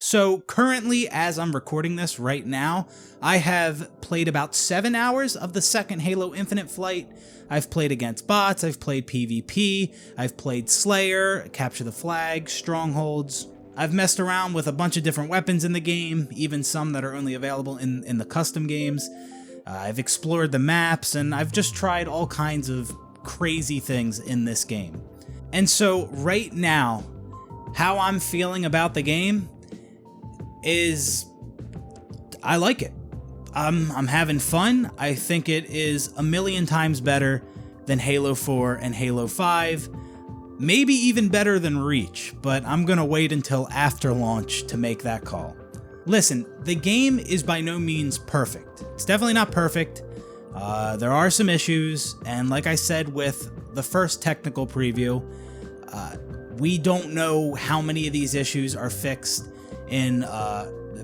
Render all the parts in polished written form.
So currently, as I'm recording this right now, I have played about 7 hours of the second Halo Infinite flight. I've played against bots, I've played PvP, I've played Slayer, Capture the Flag, Strongholds. I've messed around with a bunch of different weapons in the game, even some that are only available in the custom games. I've explored the maps, and I've just tried all kinds of crazy things in this game. And so right now, how I'm feeling about the game is I like it. I'm having fun. I think it is a million times better than Halo 4 and Halo 5. Maybe even better than Reach, but I'm gonna wait until after launch to make that call. Listen, the game is by no means perfect. It's definitely not perfect. There are some issues, and like I said with the first technical preview, we don't know how many of these issues are fixed in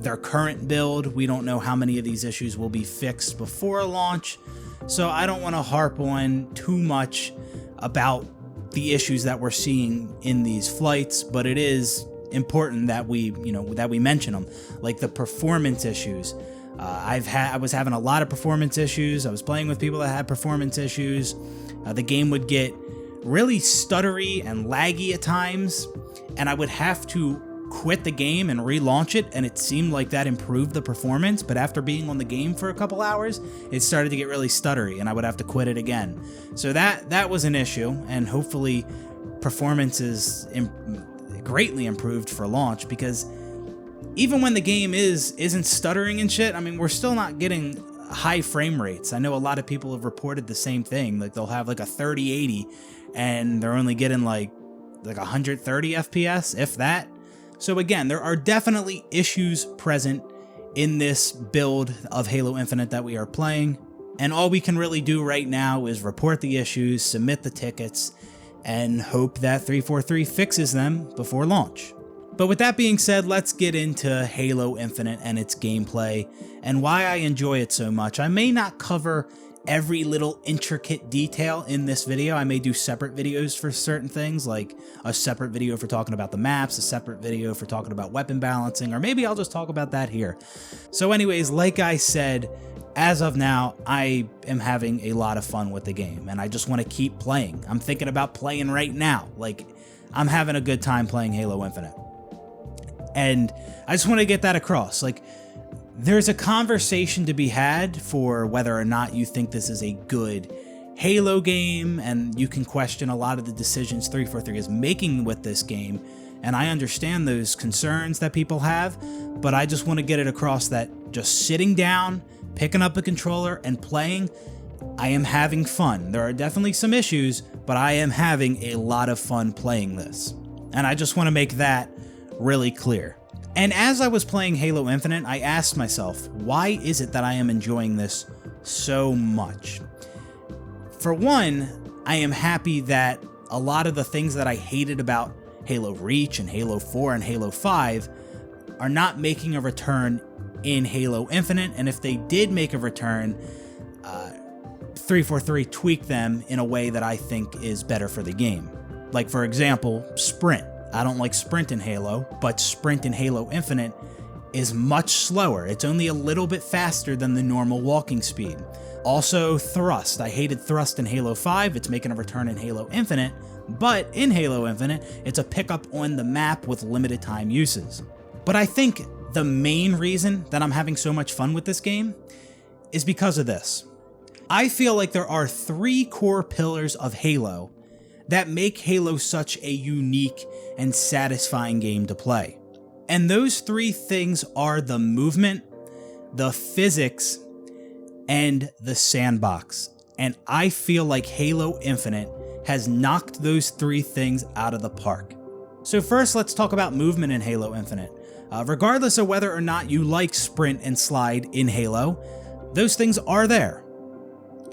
their current build. We don't know how many of these issues will be fixed before launch, so I don't want to harp on too much about the issues that we're seeing in these flights, but it is important that we mention them, like the performance issues. I was having a lot of performance issues. I was playing with people that had performance issues. The game would get really stuttery and laggy at times, and I would have to quit the game and relaunch it, and it seemed like that improved the performance, but after being on the game for a couple hours, it started to get really stuttery, and I would have to quit it again. So that was an issue, and hopefully performance is greatly improved for launch, because even when the game isn't stuttering and shit, I mean, we're still not getting high frame rates. I know a lot of people have reported the same thing, like they'll have like a 3080 and they're only getting like 130 FPS, if that. So again, there are definitely issues present in this build of Halo Infinite that we are playing, and all we can really do right now is report the issues, submit the tickets, and hope that 343 fixes them before launch. But with that being said, let's get into Halo Infinite and its gameplay and why I enjoy it so much. I may not cover every little intricate detail in this video. I may do separate videos for certain things, like a separate video for talking about the maps, a separate video for talking about weapon balancing, or maybe I'll just talk about that here. So anyways, like I said, as of now, I am having a lot of fun with the game, and I just want to keep playing. I'm thinking about playing right now. Like, I'm having a good time playing Halo Infinite. And I just want to get that across. Like, there's a conversation to be had for whether or not you think this is a good Halo game, and you can question a lot of the decisions 343 is making with this game, and I understand those concerns that people have, but I just want to get it across that just sitting down, picking up a controller, and playing, I am having fun. There are definitely some issues, but I am having a lot of fun playing this, and I just want to make that really clear. And as I was playing Halo Infinite, I asked myself, why is it that I am enjoying this so much? For one, I am happy that a lot of the things that I hated about Halo Reach and Halo 4 and Halo 5 are not making a return in Halo Infinite, and if they did make a return, 343 tweaked them in a way that I think is better for the game. Like, for example, sprint. I don't like sprint in Halo, but sprint in Halo Infinite is much slower. It's only a little bit faster than the normal walking speed. Also, thrust. I hated thrust in Halo 5. It's making a return in Halo Infinite, but in Halo Infinite, it's a pickup on the map with limited time uses. But I think the main reason that I'm having so much fun with this game is because of this. I feel like there are 3 core pillars of Halo that make Halo such a unique and satisfying game to play. And those 3 things are the movement, the physics, and the sandbox. And I feel like Halo Infinite has knocked those 3 things out of the park. So first, let's talk about movement in Halo Infinite. Regardless of whether or not you like sprint and slide in Halo, those things are there.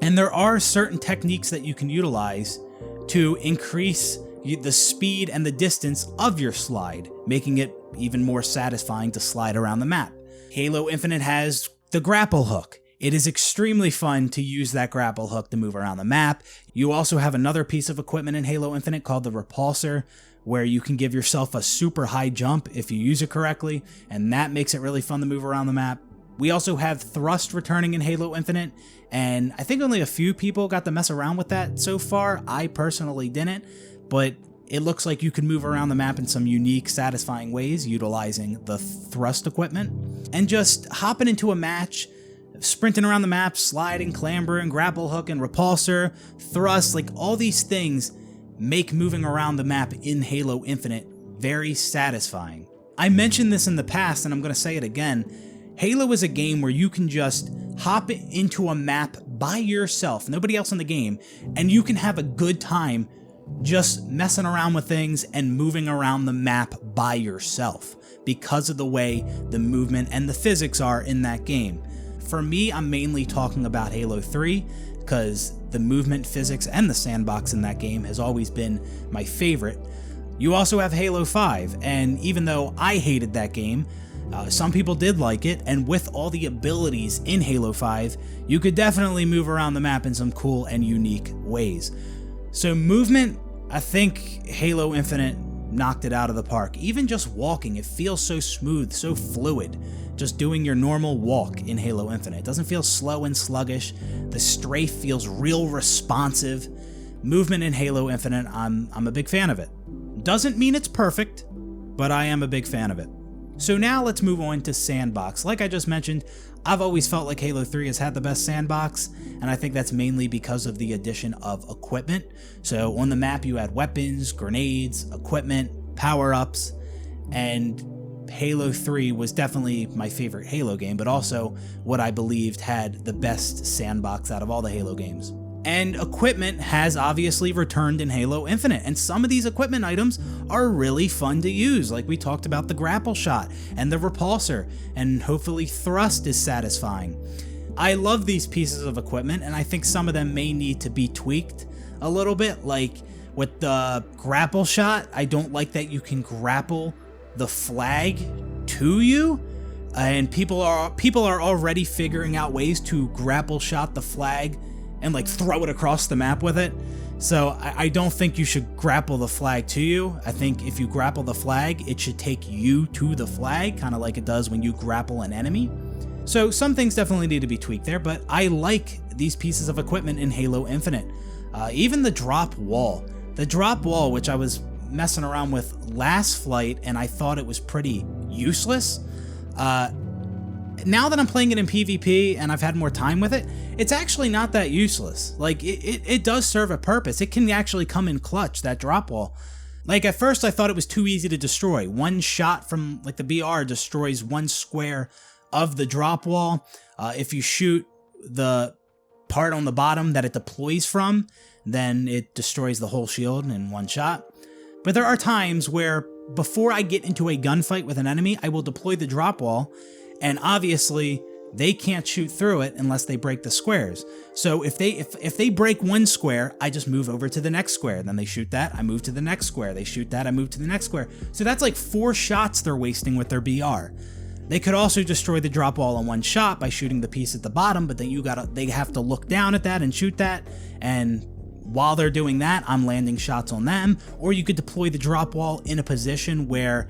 And there are certain techniques that you can utilize to increase the speed and the distance of your slide, making it even more satisfying to slide around the map. Halo Infinite has the grapple hook. It is extremely fun to use that grapple hook to move around the map. You also have another piece of equipment in Halo Infinite called the repulsor, where you can give yourself a super high jump if you use it correctly, and that makes it really fun to move around the map. We also have thrust returning in Halo Infinite, and I think only a few people got to mess around with that so far. I personally didn't, but it looks like you can move around the map in some unique, satisfying ways utilizing the thrust equipment. And just hopping into a match, sprinting around the map, sliding, clambering, grapple hook, and repulsor, thrust, like all these things make moving around the map in Halo Infinite very satisfying. I mentioned this in the past, and I'm going to say it again. Halo is a game where you can just hop into a map by yourself, nobody else in the game, and you can have a good time just messing around with things and moving around the map by yourself because of the way the movement and the physics are in that game. For me, I'm mainly talking about Halo 3 because the movement, physics, and the sandbox in that game has always been my favorite. You also have Halo 5, and even though I hated that game, some people did like it, and with all the abilities in Halo 5, you could definitely move around the map in some cool and unique ways. So movement, I think Halo Infinite knocked it out of the park. Even just walking, it feels so smooth, so fluid. Just doing your normal walk in Halo Infinite. It doesn't feel slow and sluggish. The strafe feels real responsive. Movement in Halo Infinite, I'm a big fan of it. Doesn't mean it's perfect, but I am a big fan of it. So now let's move on to Sandbox. Like I just mentioned, I've always felt like Halo 3 has had the best sandbox, and I think that's mainly because of the addition of equipment. So on the map you had weapons, grenades, equipment, power-ups, and Halo 3 was definitely my favorite Halo game, but also what I believed had the best sandbox out of all the Halo games. And equipment has obviously returned in Halo Infinite, and some of these equipment items are really fun to use, like we talked about the grapple shot and the repulsor, and hopefully thrust is satisfying. I love these pieces of equipment, and I think some of them may need to be tweaked a little bit, like with the grapple shot, I don't like that you can grapple the flag to you, and people are already figuring out ways to grapple shot the flag and like throw it across the map with it. So I don't think you should grapple the flag to you. I think if you grapple the flag, it should take you to the flag, kind of like it does when you grapple an enemy. So some things definitely need to be tweaked there, but I like these pieces of equipment in Halo Infinite. Even the drop wall. The drop wall, which I was messing around with last flight and I thought it was pretty useless. Now that I'm playing it in PvP and I've had more time with it, it's actually not that useless. Like, it does serve a purpose. It can actually come in clutch, that drop wall. Like, at first I thought it was too easy to destroy. One shot from, like, the BR destroys one square of the drop wall. If you shoot the part on the bottom that it deploys from, then it destroys the whole shield in one shot. But there are times where, before I get into a gunfight with an enemy, I will deploy the drop wall, and obviously they can't shoot through it unless they break the squares. So if they break one square, I just move over to the next square. Then they shoot that, I move to the next square. They shoot that, I move to the next square. So that's like 4 shots they're wasting with their BR. They could also destroy the drop wall in one shot by shooting the piece at the bottom, but then they have to look down at that and shoot that, and while they're doing that, I'm landing shots on them. Or you could deploy the drop wall in a position where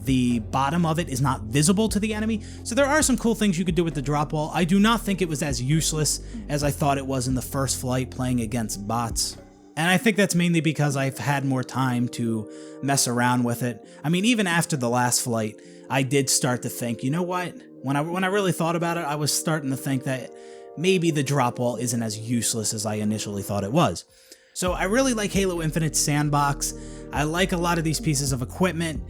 the bottom of it is not visible to the enemy. So there are some cool things you could do with the drop wall. I do not think it was as useless as I thought it was in the first flight playing against bots. And I think that's mainly because I've had more time to mess around with it. I mean, even after the last flight, I did start to think, you know what? When I really thought about it, I was starting to think that maybe the drop wall isn't as useless as I initially thought it was. So I really like Halo Infinite's sandbox. I like a lot of these pieces of equipment.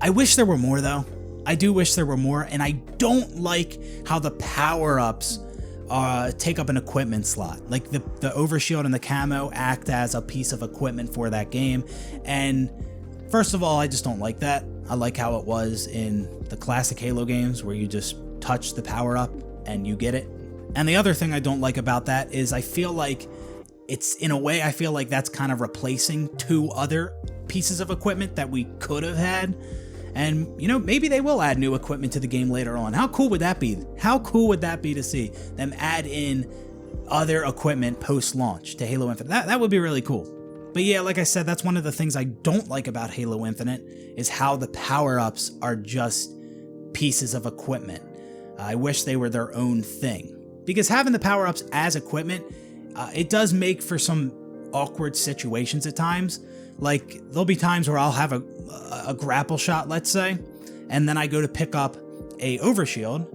I wish there were more, though. I do wish there were more, and I don't like how the power-ups take up an equipment slot. Like the overshield and the camo act as a piece of equipment for that game, and first of all, I just don't like that. I like how it was in the classic Halo games where you just touch the power-up and you get it. And the other thing I don't like about that is I feel like I feel like that's kind of replacing 2 other pieces of equipment that we could have had. And, you know, maybe they will add new equipment to the game later on. How cool would that be? How cool would that be to see them add in other equipment post-launch to Halo Infinite? That would be really cool. But yeah, like I said, that's one of the things I don't like about Halo Infinite, is how the power-ups are just pieces of equipment. I wish they were their own thing. Because having the power-ups as equipment, it does make for some awkward situations at times. Like, there'll be times where I'll have a grapple shot, let's say, and then I go to pick up a overshield,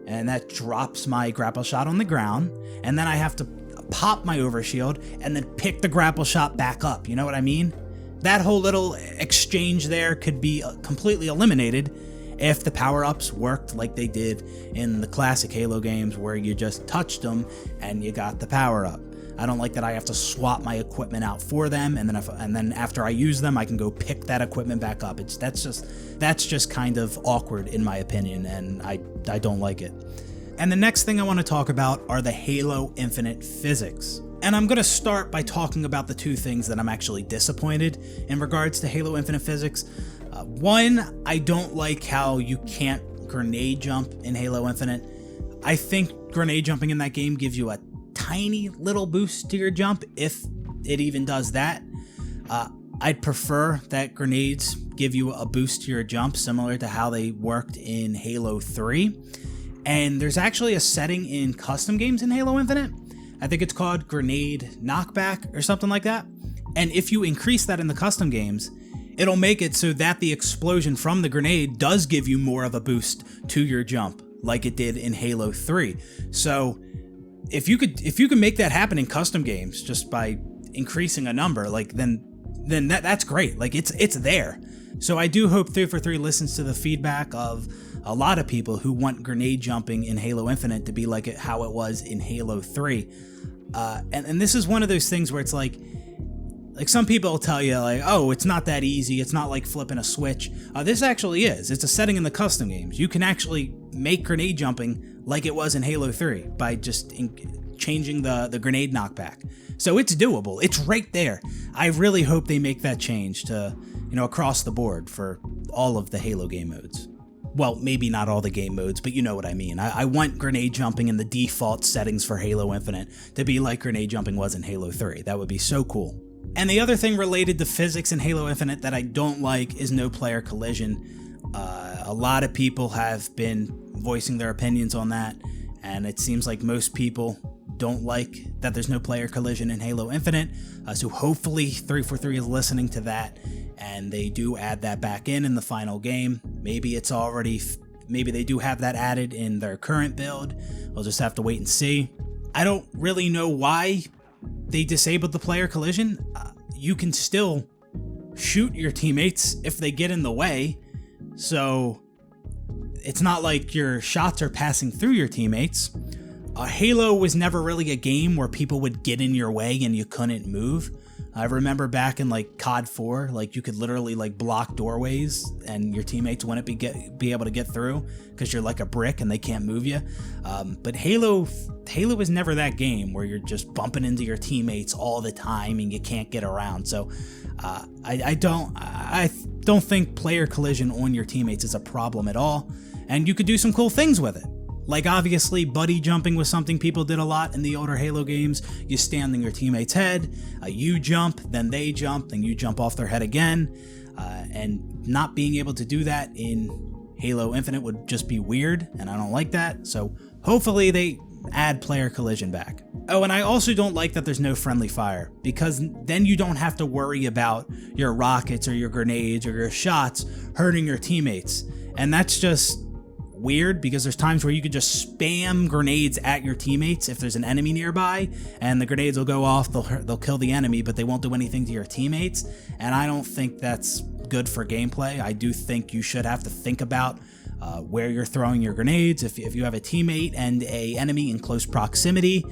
and that drops my grapple shot on the ground, and then I have to pop my overshield and then pick the grapple shot back up. You know what I mean? That whole little exchange there could be completely eliminated if the power-ups worked like they did in the classic Halo games, where you just touched them and you got the power-up. I don't like that I have to swap my equipment out for them, and then after I use them, I can go pick that equipment back up. That's just kind of awkward in my opinion, and I don't like it. And the next thing I want to talk about are the Halo Infinite physics. And I'm going to start by talking about the two things that I'm actually disappointed in regards to Halo Infinite physics. One, I don't like how you can't grenade jump in Halo Infinite. I think grenade jumping in that game gives you a tiny little boost to your jump, if it even does that. I'd prefer that grenades give you a boost to your jump, similar to how they worked in Halo 3. And there's actually a setting in custom games in Halo Infinite. I think it's called grenade knockback or something like that. And if you increase that in the custom games, it'll make it so that the explosion from the grenade does give you more of a boost to your jump, like it did in Halo 3. So if you could make that happen in custom games just by increasing a number, like then that's great. Like it's there. So I do hope 343 listens to the feedback of a lot of people who want grenade jumping in Halo Infinite to be like how it was in Halo 3. And this is one of those things where it's like some people will tell you like, oh, it's not that easy. It's not like flipping a switch. This actually is. It's a setting in the custom games. You can actually make grenade jumping like it was in Halo 3 by just changing the grenade knockback. So it's doable. It's right there. I really hope they make that change to, across the board for all of the Halo game modes. Well, maybe not all the game modes, but you know what I mean. I want grenade jumping in the default settings for Halo Infinite to be like grenade jumping was in Halo 3. That would be so cool. And the other thing related to physics in Halo Infinite that I don't like is no player collision. A lot of people have been voicing their opinions on that, and it seems like most people don't like that there's no player collision in Halo Infinite. So hopefully 343 is listening to that, and they do add that back in the final game. Maybe they do have that added in their current build. We'll just have to wait and see. I don't really know why they disabled the player collision. You can still shoot your teammates if they get in the way, so it's not like your shots are passing through your teammates. Halo was never really a game where people would get in your way and you couldn't move. I remember back in like COD 4, like you could literally like block doorways and your teammates wouldn't be able to get through because you're like a brick and they can't move you. But Halo was never that game where you're just bumping into your teammates all the time and you can't get around. So I don't think player collision on your teammates is a problem at all, and you could do some cool things with it. Like obviously buddy jumping was something people did a lot in the older Halo games. You stand on your teammate's head, you jump, then they jump, then you jump off their head again. And not being able to do that in Halo Infinite would just be weird, and I don't like that. So hopefully they add player collision back. Oh, and I also don't like that there's no friendly fire, because then you don't have to worry about your rockets or your grenades or your shots hurting your teammates. And that's just weird, because there's times where you could just spam grenades at your teammates if there's an enemy nearby, and the grenades will go off, they'll kill the enemy, but they won't do anything to your teammates. And I don't think that's good for gameplay. I do think you should have to think about where you're throwing your grenades. If you have a teammate and a enemy in close proximity,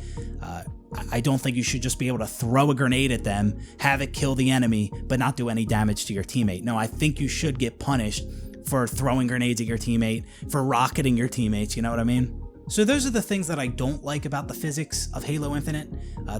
I don't think you should just be able to throw a grenade at them, have it kill the enemy, but not do any damage to your teammate. No, I think you should get punished for throwing grenades at your teammate, for rocketing your teammates, you know what I mean? So those are the things that I don't like about the physics of Halo Infinite.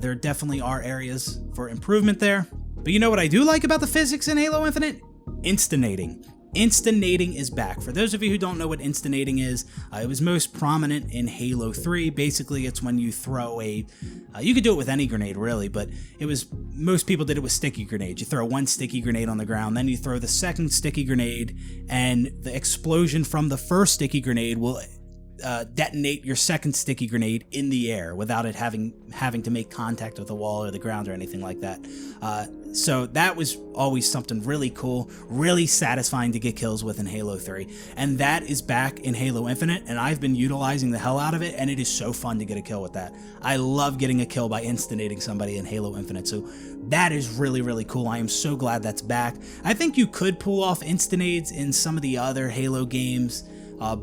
There definitely are areas for improvement there. But you know what I do like about the physics in Halo Infinite? Instanating. Instanating is back. For those of you who don't know what instanating is, it was most prominent in Halo 3. Basically, it's when you throw you could do it with any grenade really, but most people did it with sticky grenades. You throw one sticky grenade on the ground, then you throw the second sticky grenade, and the explosion from the first sticky grenade will detonate your second sticky grenade in the air without it having to make contact with the wall or the ground or anything like that. So that was always something really cool, really satisfying to get kills with in Halo 3. And that is back in Halo Infinite, and I've been utilizing the hell out of it, and it is so fun to get a kill with that. I love getting a kill by instanating somebody in Halo Infinite, so that is really, really cool. I am so glad that's back. I think you could pull off instanades in some of the other Halo games,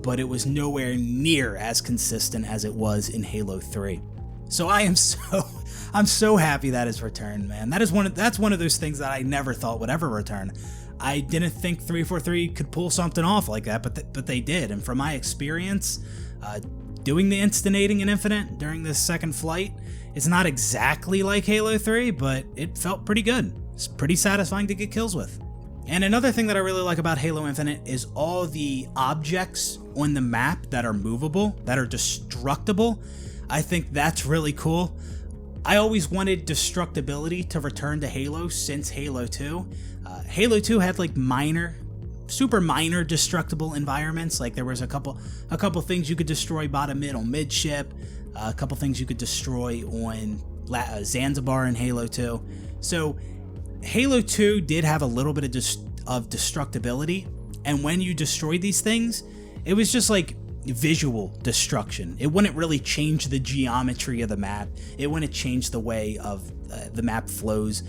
but it was nowhere near as consistent as it was in Halo 3. So I'm so happy that is returned, man. That's one of those things that I never thought would ever return. I didn't think 343 could pull something off like that, but they did. And from my experience, doing the instanating in Infinite during this second flight, it's not exactly like Halo 3, but it felt pretty good. It's pretty satisfying to get kills with. And another thing that I really like about Halo Infinite is all the objects on the map that are movable, that are destructible. I think that's really cool. I always wanted destructibility to return to Halo since Halo 2. Halo 2 had like super minor destructible environments. Like there was a couple things you could destroy bottom, middle, midship. A couple things you could destroy on Zanzibar in Halo 2. So Halo 2 did have a little bit of destructibility, and when you destroyed these things, it was just like visual destruction. It wouldn't really change the geometry of the map. It wouldn't change the way of the map flows.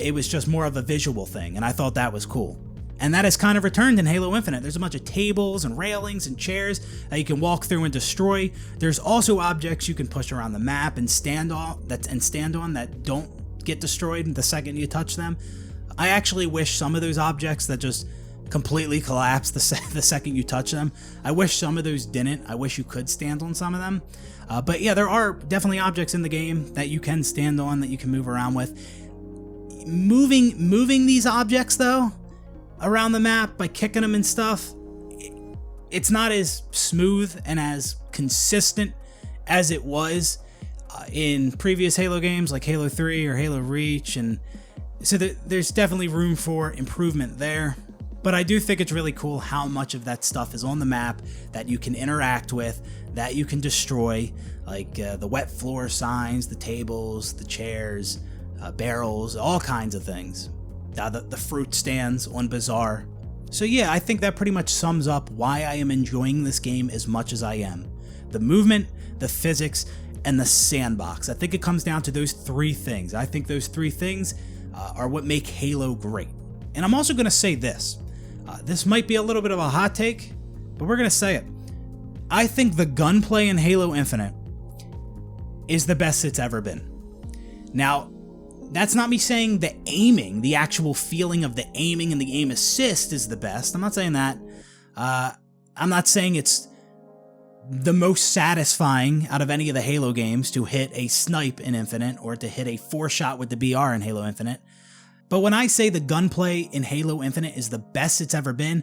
It was just more of a visual thing, and I thought that was cool. And that has kind of returned in Halo Infinite. There's a bunch of tables and railings and chairs that you can walk through and destroy. There's also objects you can push around the map and stand on that don't get destroyed the second you touch them. I actually wish some of those objects that just completely collapse the second you touch them, I wish some of those didn't. I wish you could stand on some of them. But yeah, there are definitely objects in the game that you can stand on, that you can move around with. Moving these objects though around the map by kicking them and stuff, it's not as smooth and as consistent as it was in previous Halo games like Halo 3 or Halo Reach, and so there's definitely room for improvement there. But I do think it's really cool how much of that stuff is on the map that you can interact with, that you can destroy, like the wet floor signs, the tables, the chairs, barrels, all kinds of things. The fruit stands on Bazaar. So yeah, I think that pretty much sums up why I am enjoying this game as much as I am. The movement, the physics, and the sandbox. I think it comes down to those three things. I think those three things are what make Halo great. And I'm also going to say this. This might be a little bit of a hot take, but we're going to say it. I think the gunplay in Halo Infinite is the best it's ever been. Now, that's not me saying the aiming, the actual feeling of the aiming and the aim assist is the best. I'm not saying that. I'm not saying it's the most satisfying out of any of the Halo games to hit a snipe in Infinite or to hit a 4-shot with the BR in Halo Infinite. But when I say the gunplay in Halo Infinite is the best it's ever been,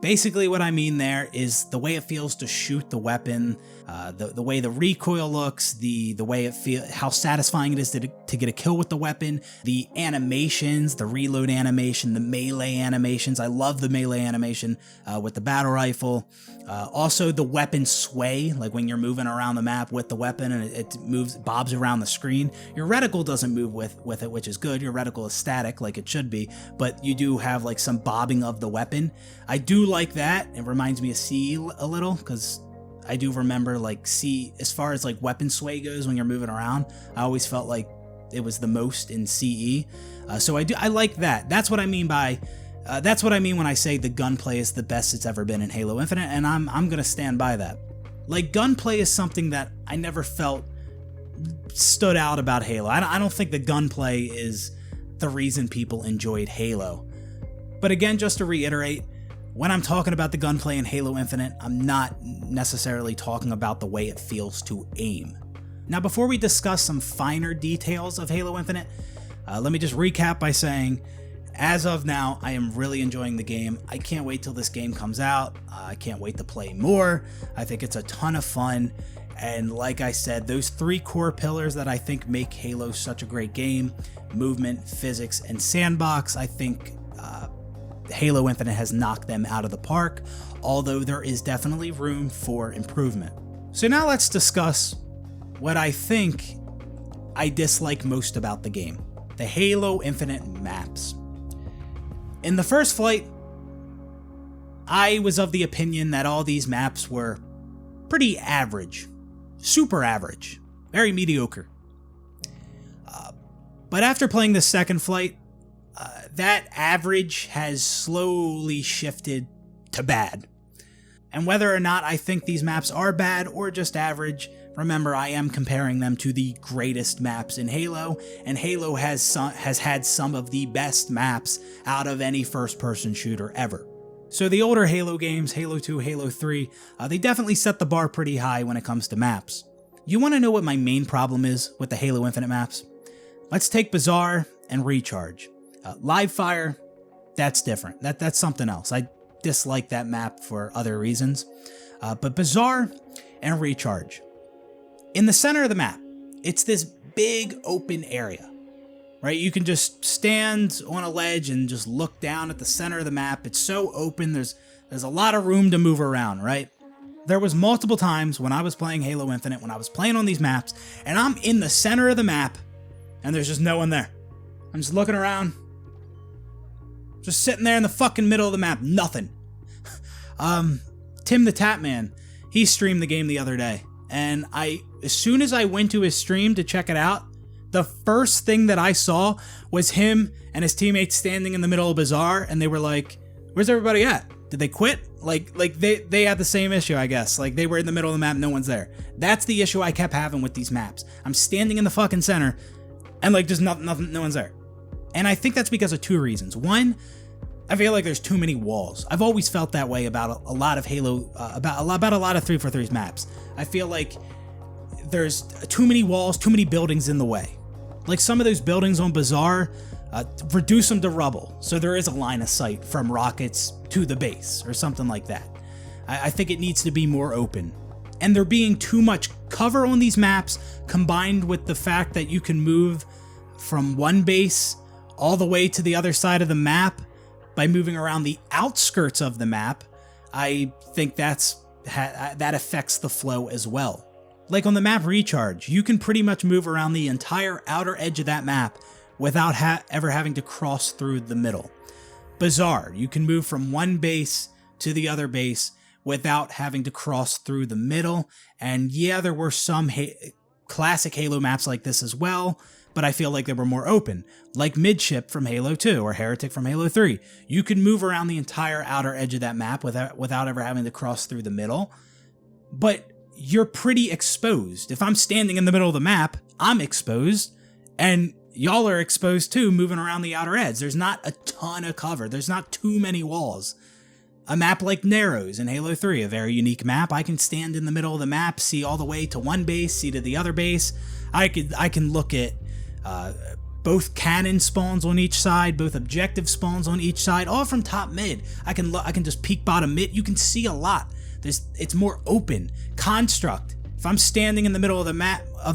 basically what I mean there is the way it feels to shoot the weapon, the way the recoil looks, the way it feels, how satisfying it is to get a kill with the weapon, the animations, the reload animation, the melee animations. I love the melee animation with the battle rifle. Also the weapon sway, like when you're moving around the map with the weapon and it bobs around the screen. Your reticle doesn't move with it, which is good. Your reticle is static like it should be, but you do have like some bobbing of the weapon. I do like that. It reminds me of CE a little, because I do remember like CE, as far as like weapon sway goes when you're moving around, I always felt like it was the most in CE. So I like that. That's what I mean when I say the gunplay is the best it's ever been in Halo Infinite, and I'm gonna stand by that. Like, gunplay is something that I never felt stood out about Halo. I don't think the gunplay is the reason people enjoyed Halo. But again, just to reiterate, when I'm talking about the gunplay in Halo Infinite, I'm not necessarily talking about the way it feels to aim. Now, before we discuss some finer details of Halo Infinite, let me just recap by saying, as of now, I am really enjoying the game. I can't wait till this game comes out. I can't wait to play more. I think it's a ton of fun. And like I said, those 3 core pillars that I think make Halo such a great game, movement, physics, and sandbox, I think Halo Infinite has knocked them out of the park, although there is definitely room for improvement. So now let's discuss what I think I dislike most about the game, the Halo Infinite maps. In the first flight, I was of the opinion that all these maps were pretty average, super average, very mediocre. But after playing the second flight, that average has slowly shifted to bad. And whether or not I think these maps are bad or just average, remember I am comparing them to the greatest maps in Halo, and Halo has had some of the best maps out of any first-person shooter ever. So the older Halo games, Halo 2, Halo 3, they definitely set the bar pretty high when it comes to maps. You want to know what my main problem is with the Halo Infinite maps? Let's take Bazaar and Recharge. Live Fire, that's different. That's something else. I dislike that map for other reasons. But Bazaar and Recharge. In the center of the map, it's this big open area, right? You can just stand on a ledge and just look down at the center of the map. It's so open, there's a lot of room to move around, right? There was multiple times when I was playing Halo Infinite, when I was playing on these maps, and I'm in the center of the map, and there's just no one there. I'm just looking around, just sitting there in the fucking middle of the map, nothing. Tim the Tapman, he streamed the game the other day, and as soon as I went to his stream to check it out, the first thing that I saw was him and his teammates standing in the middle of Bazaar, and they were like, "Where's everybody at? Did they quit?" Like they had the same issue, I guess. Like, they were in the middle of the map, no one's there. That's the issue I kept having with these maps. I'm standing in the fucking center, and like just nothing, no one's there. And I think that's because of 2 reasons. One, I feel like there's too many walls. I've always felt that way about a lot of Halo, about a lot of 343's maps. I feel like there's too many walls, too many buildings in the way. Like some of those buildings on Bazaar, reduce them to rubble, so there is a line of sight from rockets to the base, or something like that. I think it needs to be more open. And there being too much cover on these maps, combined with the fact that you can move from one base all the way to the other side of the map by moving around the outskirts of the map, I think that affects the flow as well. Like on the map Recharge, you can pretty much move around the entire outer edge of that map without ever having to cross through the middle. Bazaar, you can move from one base to the other base without having to cross through the middle. And yeah, there were some classic Halo maps like this as well, but I feel like they were more open, like Midship from Halo 2 or Heretic from Halo 3. You can move around the entire outer edge of that map without ever having to cross through the middle, but you're pretty exposed. If I'm standing in the middle of the map, I'm exposed, and y'all are exposed too, moving around the outer edge. There's not a ton of cover. There's not too many walls. A map like Narrows in Halo 3, a very unique map. I can stand in the middle of the map, see all the way to one base, see to the other base. I can look at both cannon spawns on each side, both objective spawns on each side, all from top mid. I can just peek bottom mid. You can see a lot. It's more open. Construct. If I'm standing in the middle of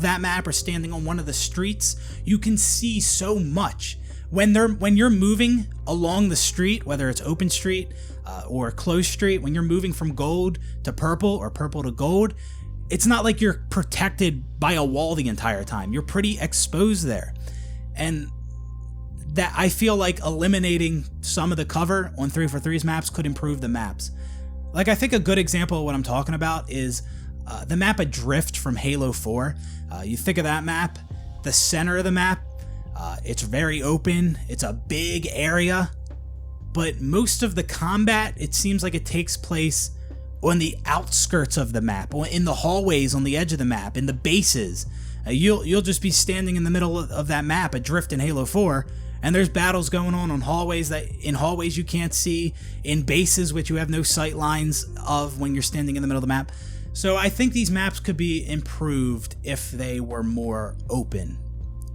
that map or standing on one of the streets, you can see so much. When you're moving along the street, whether it's open street or closed street, when you're moving from gold to purple or purple to gold, it's not like you're protected by a wall the entire time. You're pretty exposed there. And that, I feel like eliminating some of the cover on 343's maps could improve the maps. Like, I think a good example of what I'm talking about is the map Adrift from Halo 4. You think of that map, the center of the map, it's very open, it's a big area, but most of the combat, it seems like it takes place on the outskirts of the map, in the hallways on the edge of the map, in the bases. You'll just be standing in the middle of that map, Adrift in Halo 4, and there's battles going on hallways you can't see, in bases which you have no sight lines of when you're standing in the middle of the map. So I think these maps could be improved if they were more open.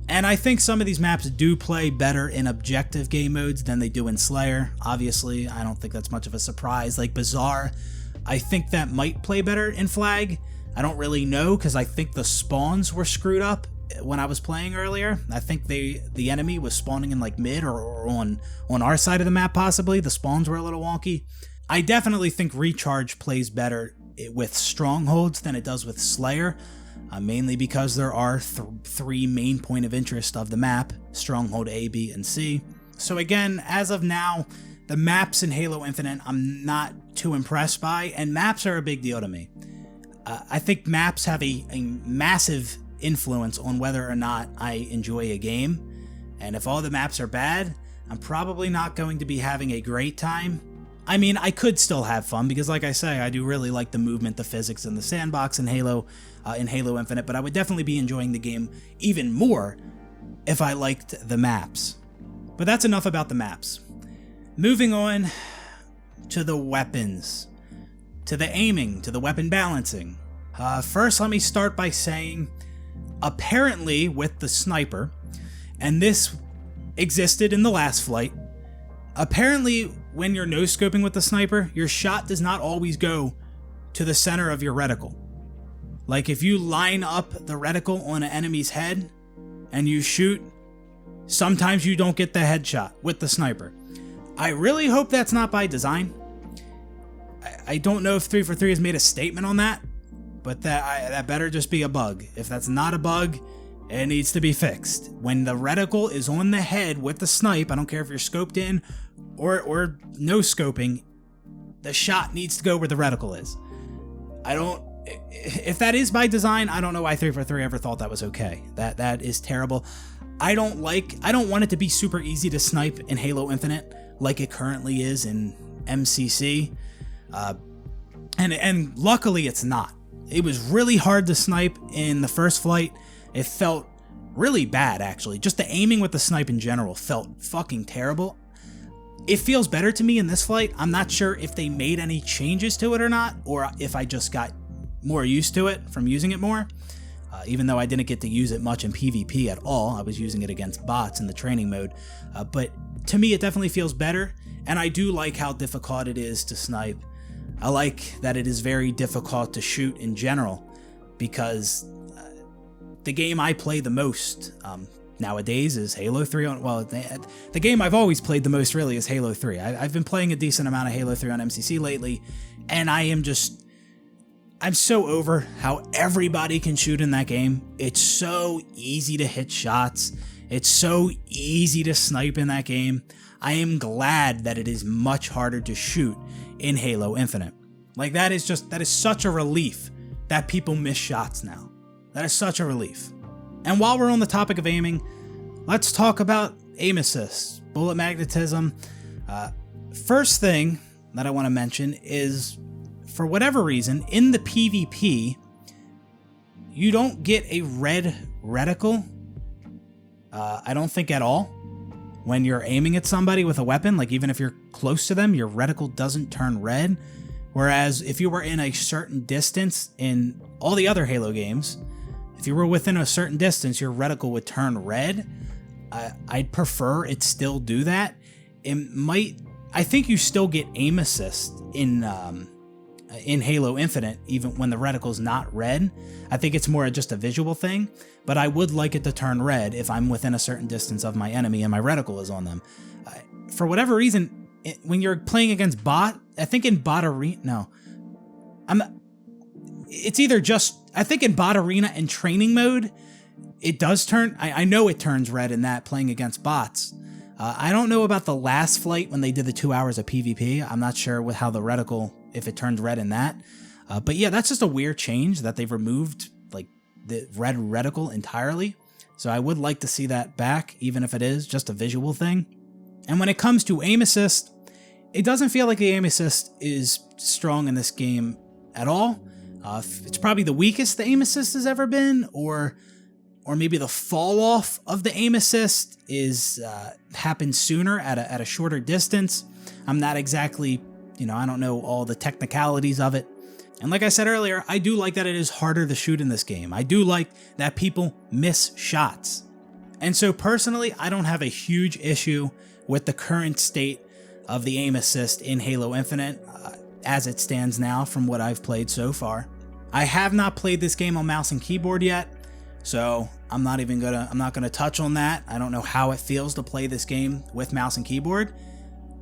And I think some of these maps do play better in objective game modes than they do in Slayer. Obviously, I don't think that's much of a surprise. Like Bazaar, I think that might play better in Flag. I don't really know because I think the spawns were screwed up when I was playing earlier. I think the enemy was spawning in like mid or on our side of the map possibly. The spawns were a little wonky. I definitely think Recharge plays better with Strongholds than it does with Slayer. Mainly because there are three main point of interest of the map, Stronghold A, B, and C. So again, as of now, the maps in Halo Infinite I'm not too impressed by, and maps are a big deal to me. I think maps have a massive influence on whether or not I enjoy a game, and if all the maps are bad, I'm probably not going to be having a great time. I mean, I could still have fun because, like I say, I do really like the movement, the physics, and the sandbox in Halo Infinite, but I would definitely be enjoying the game even more if I liked the maps. But that's enough about the maps. Moving on to the weapons, to the aiming, to the weapon balancing. First, let me start by saying, apparently with the sniper, and this existed in the last flight, apparently when you're no-scoping with the sniper, your shot does not always go to the center of your reticle. Like if you line up the reticle on an enemy's head and you shoot, sometimes you don't get the headshot with the sniper. I really hope that's not by design. I don't know if 343 has made a statement on that, but that better just be a bug. If that's not a bug, it needs to be fixed. When the reticle is on the head with the snipe, I don't care if you're scoped in or no scoping, the shot needs to go where the reticle is. If that is by design, I don't know why 343 ever thought that was okay. That is terrible. I don't want it to be super easy to snipe in Halo Infinite like it currently is in MCC. And luckily it's not. It was really hard to snipe in the first flight. It felt really bad, actually. Just the aiming with the snipe in general felt fucking terrible. It feels better to me in this flight. I'm not sure if they made any changes to it or not, or if I just got more used to it from using it more. Even though I didn't get to use it much in PvP at all, I was using it against bots in the training mode. But to me, it definitely feels better, and I do like how difficult it is to snipe. I like that it is very difficult to shoot in general, because the game I play the most nowadays is Halo 3 on, well, the game I've always played the most really is Halo 3. I've been playing a decent amount of Halo 3 on MCC lately, and I'm so over how everybody can shoot in that game. It's so easy to hit shots. It's so easy to snipe in that game. I am glad that it is much harder to shoot in Halo Infinite. Like, that is such a relief that people miss shots now. That is such a relief. And while we're on the topic of aiming, let's talk about aim assist, bullet magnetism. First thing that I want to mention is, for whatever reason, in the PvP, you don't get a red reticle. I don't think at all. When you're aiming at somebody with a weapon, like even if you're close to them, your reticle doesn't turn red. Whereas if you were in a certain distance in all the other Halo games, if you were within a certain distance, your reticle would turn red. I'd prefer it still do that. I think you still get aim assist in Halo Infinite, even when the reticle's not red. I think it's more just a visual thing, but I would like it to turn red if I'm within a certain distance of my enemy and my reticle is on them. For whatever reason, when you're playing against bot, I think in bot arena, it's either just, I think in bot arena and training mode, it does turn, I know it turns red in that, playing against bots. I don't know about the last flight when they did the 2 hours of PvP. I'm not sure with how the reticle, if it turns red in that. But yeah, that's just a weird change that they've removed like the red reticle entirely. So I would like to see that back, even if it is just a visual thing. And when it comes to aim assist, it doesn't feel like the aim assist is strong in this game at all. It's probably the weakest the aim assist has ever been, or maybe the fall off of the aim assist is happens sooner at a shorter distance. I'm not exactly, I don't know all the technicalities of it. And like I said earlier, I do like that it is harder to shoot in this game. I do like that people miss shots. And so personally, I don't have a huge issue with the current state of the aim assist in Halo Infinite as it stands now from what I've played so far. I have not played this game on mouse and keyboard yet, so I'm not gonna touch on that. I don't know how it feels to play this game with mouse and keyboard,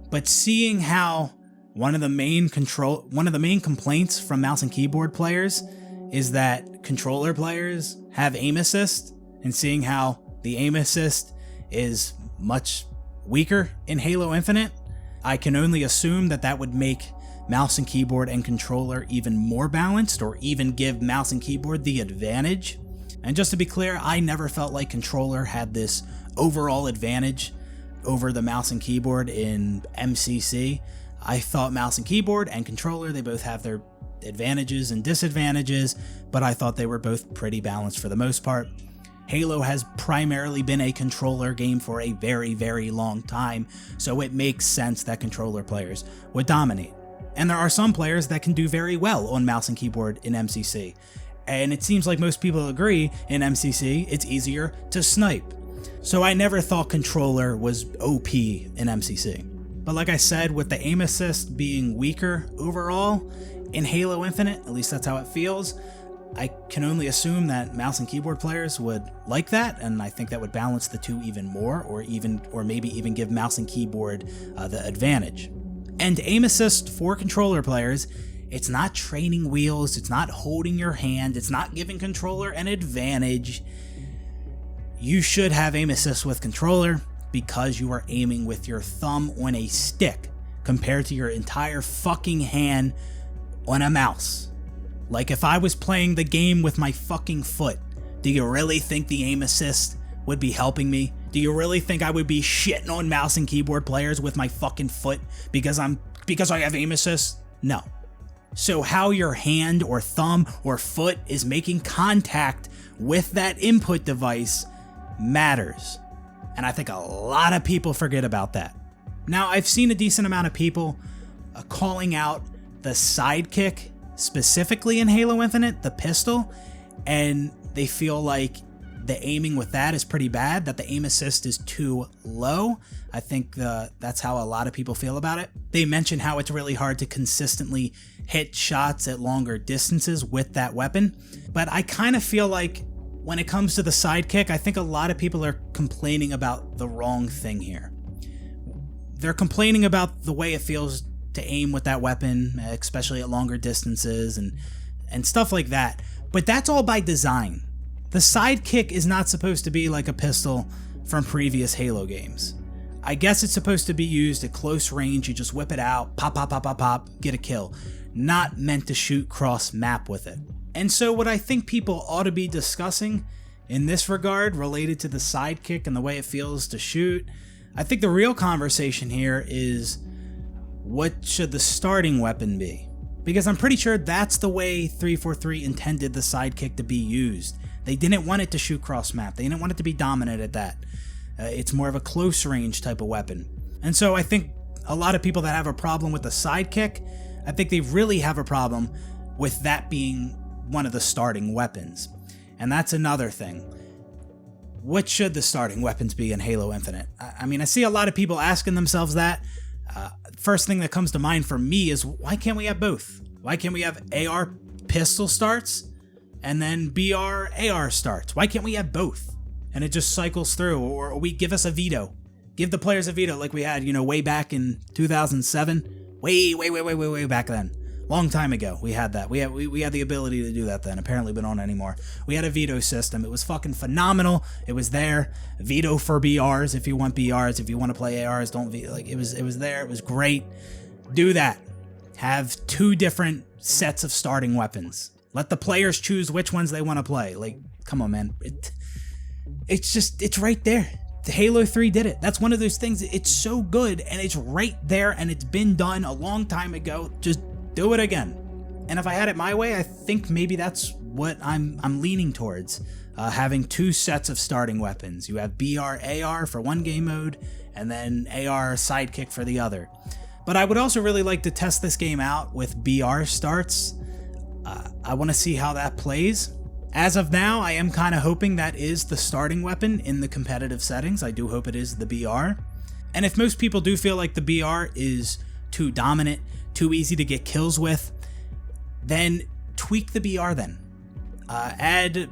but seeing how one of the main complaints from mouse and keyboard players is that controller players have aim assist, and seeing how the aim assist is much weaker in Halo Infinite, I can only assume that that would make mouse and keyboard and controller even more balanced, or even give mouse and keyboard the advantage. And just to be clear, I never felt like controller had this overall advantage over the mouse and keyboard in MCC. I thought mouse and keyboard and controller, they both have their advantages and disadvantages, but I thought they were both pretty balanced for the most part. Halo has primarily been a controller game for a very, very long time, so it makes sense that controller players would dominate. And there are some players that can do very well on mouse and keyboard in MCC. And it seems like most people agree in MCC, it's easier to snipe. So I never thought controller was OP in MCC. But like I said, with the aim assist being weaker overall in Halo Infinite, at least that's how it feels, I can only assume that mouse and keyboard players would like that, and I think that would balance the two even more, or maybe even give mouse and keyboard the advantage. And aim assist for controller players, it's not training wheels, it's not holding your hand, it's not giving controller an advantage. You should have aim assist with controller because you are aiming with your thumb on a stick compared to your entire fucking hand on a mouse. Like, if I was playing the game with my fucking foot, do you really think the aim assist would be helping me? Do you really think I would be shitting on mouse and keyboard players with my fucking foot because I have aim assist? No. So how your hand or thumb or foot is making contact with that input device matters. And I think a lot of people forget about that. Now, I've seen a decent amount of people calling out the sidekick specifically in Halo Infinite, the pistol, and they feel like the aiming with that is pretty bad, that the aim assist is too low. I think that's how a lot of people feel about it. They mention how it's really hard to consistently hit shots at longer distances with that weapon, but I kind of feel like when it comes to the sidekick, I think a lot of people are complaining about the wrong thing here. They're complaining about the way it feels to aim with that weapon, especially at longer distances and stuff like that. But that's all by design. The sidekick is not supposed to be like a pistol from previous Halo games. I guess it's supposed to be used at close range. You just whip it out, pop, pop, pop, pop, pop, get a kill. Not meant to shoot cross map with it. And so what I think people ought to be discussing in this regard related to the sidekick and the way it feels to shoot, I think the real conversation here is, what should the starting weapon be? Because I'm pretty sure that's the way 343 intended the sidekick to be used. They didn't want it to shoot cross map. They didn't want it to be dominant at that. It's more of a close range type of weapon. And so I think a lot of people that have a problem with the sidekick, I think they really have a problem with that being one of the starting weapons. And that's another thing. What should the starting weapons be in Halo Infinite? I mean, I see a lot of people asking themselves that. First thing that comes to mind for me is, why can't we have both? Why can't we have AR pistol starts and then BR AR starts? Why can't we have both? And it just cycles through, or we give us a veto. Give the players a veto like we had, way back in 2007. Way back then. Long time ago, we had that. We had the ability to do that then. Apparently, we don't anymore. We had a veto system. It was fucking phenomenal. It was there. Veto for BRs if you want BRs. If you want to play ARs, don't veto. Like, it was there. It was great. Do that. Have two different sets of starting weapons. Let the players choose which ones they want to play. Like, come on, man. It's right there. Halo 3 did it. That's one of those things. It's so good, and it's right there, and it's been done a long time ago. Just do it again. And if I had it my way, I think maybe that's what I'm leaning towards. Having two sets of starting weapons. You have BR AR for one game mode, and then AR sidekick for the other. But I would also really like to test this game out with BR starts. I want to see how that plays. As of now, I am kind of hoping that is the starting weapon in the competitive settings. I do hope it is the BR. And if most people do feel like the BR is too dominant, too easy to get kills with, then tweak the BR then. Add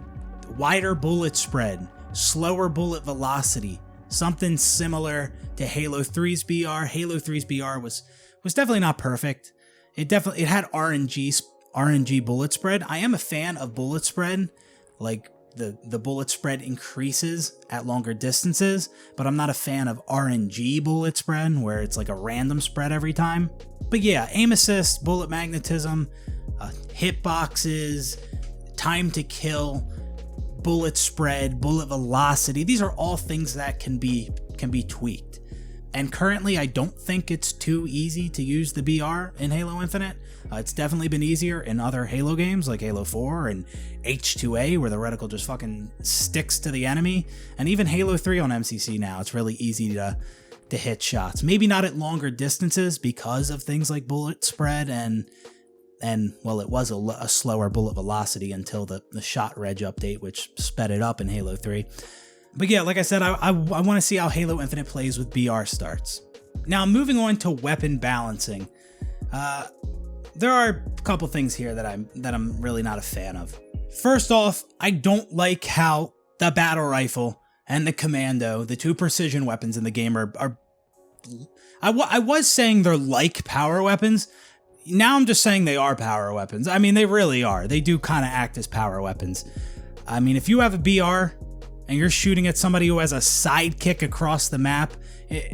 wider bullet spread, slower bullet velocity, something similar to Halo 3's BR. Halo 3's BR was definitely not perfect. It had RNG bullet spread. I am a fan of bullet spread, like the bullet spread increases at longer distances, but I'm not a fan of RNG bullet spread where it's like a random spread every time. But yeah, aim assist, bullet magnetism, hitboxes, time to kill, bullet spread, bullet velocity. These are all things that can be tweaked. And currently, I don't think it's too easy to use the BR in Halo Infinite. It's definitely been easier in other Halo games like Halo 4 and H2A, where the reticle just fucking sticks to the enemy. And even Halo 3 on MCC now, it's really easy to hit shots. Maybe not at longer distances because of things like bullet spread and well, it was a slower bullet velocity until the shot reg update, which sped it up in Halo 3. But yeah, like I said, I want to see how Halo Infinite plays with BR starts. Now, moving on to weapon balancing. There are a couple things here that I'm really not a fan of. First off, I don't like how the battle rifle and the commando, the two precision weapons in the game, are I was saying they're like power weapons. Now I'm just saying they are power weapons. I mean, they really are. They do kind of act as power weapons. I mean, if you have a BR and you're shooting at somebody who has a sidekick across the map,